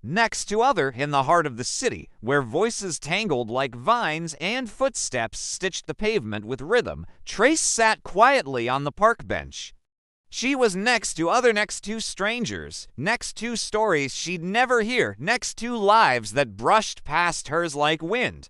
Next to other in the heart of the city, where voices tangled like vines and footsteps stitched the pavement with rhythm, Trace sat quietly on the park bench. She was next to strangers, next to stories she'd never hear, next to lives that brushed past hers like wind.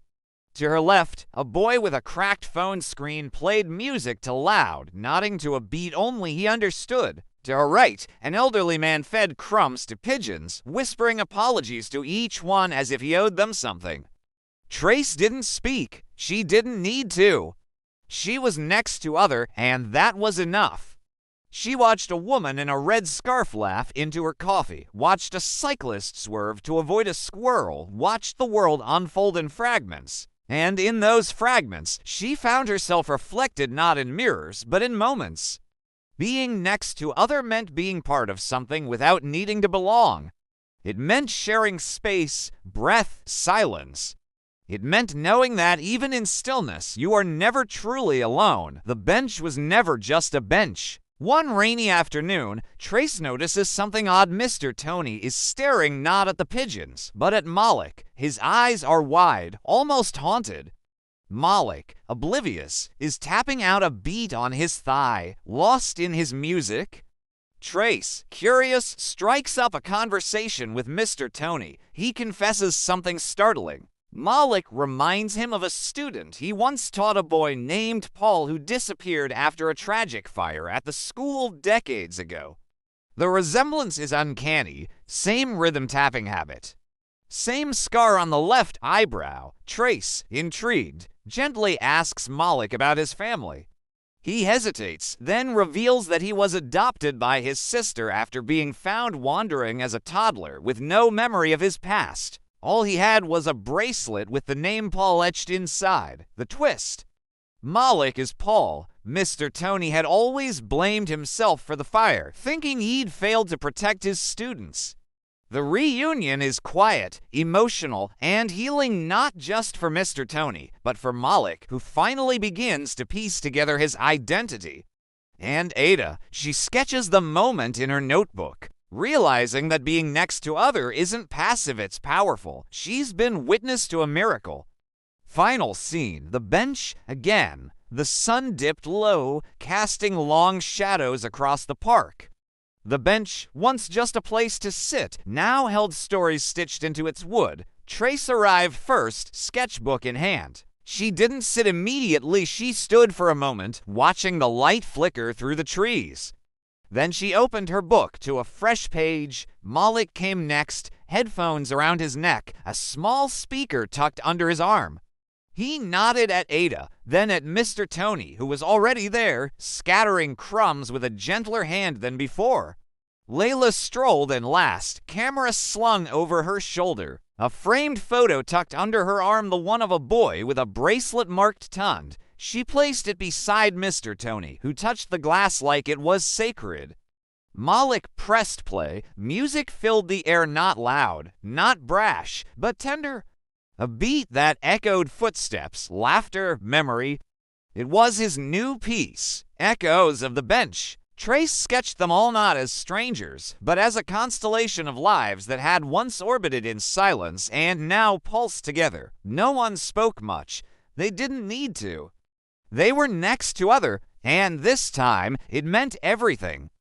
To her left, a boy with a cracked phone screen played music to loud, nodding to a beat only he understood. To her right, an elderly man fed crumbs to pigeons, whispering apologies to each one as if he owed them something. Trace didn't speak. She didn't need to. She was next to other, and that was enough. She watched a woman in a red scarf laugh into her coffee, watched a cyclist swerve to avoid a squirrel, watched the world unfold in fragments. And in those fragments, she found herself reflected not in mirrors, but in moments. Being next to other meant being part of something without needing to belong. It meant sharing space, breath, silence. It meant knowing that even in stillness, you are never truly alone. The bench was never just a bench. One rainy afternoon, Trace notices something odd. Mr. Tony is staring not at the pigeons, but at Malik. His eyes are wide, almost haunted. Malik, oblivious, is tapping out a beat on his thigh, lost in his music. Trace, curious, strikes up a conversation with Mr. Tony. He confesses something startling. Malik reminds him of a student he once taught, a boy named Paul who disappeared after a tragic fire at the school decades ago. The resemblance is uncanny, same rhythm tapping habit. Same scar on the left eyebrow. Trace, intrigued, gently asks Malik about his family. He hesitates, then reveals that he was adopted by his sister after being found wandering as a toddler with no memory of his past. All he had was a bracelet with the name Paul etched inside. The twist: Malik is Paul. Mr. Tony had always blamed himself for the fire, thinking he'd failed to protect his students. The reunion is quiet, emotional, and healing, not just for Mr. Tony, but for Malik, who finally begins to piece together his identity. And Ada, she sketches the moment in her notebook, realizing that being next to other isn't passive, it's powerful. She's been witness to a miracle. Final scene, the bench again. The sun dipped low, casting long shadows across the park. The bench, once just a place to sit, now held stories stitched into its wood. Trace arrived first, sketchbook in hand. She didn't sit immediately. She stood for a moment, watching the light flicker through the trees. Then she opened her book to a fresh page. Malik came next, headphones around his neck, a small speaker tucked under his arm. He nodded at Ada, then at Mr. Tony, who was already there, scattering crumbs with a gentler hand than before. Layla strolled in last, camera slung over her shoulder. A framed photo tucked under her arm, the one of a boy with a bracelet marked Tund. She placed it beside Mr. Tony, who touched the glass like it was sacred. Malik pressed play. Music filled the air, not loud, not brash, but tender. A beat that echoed footsteps, laughter, memory. It was his new piece, Echoes of the Bench. Trace sketched them all not as strangers, but as a constellation of lives that had once orbited in silence and now pulsed together. No one spoke much. They didn't need to. They were next to other, and this time it meant everything.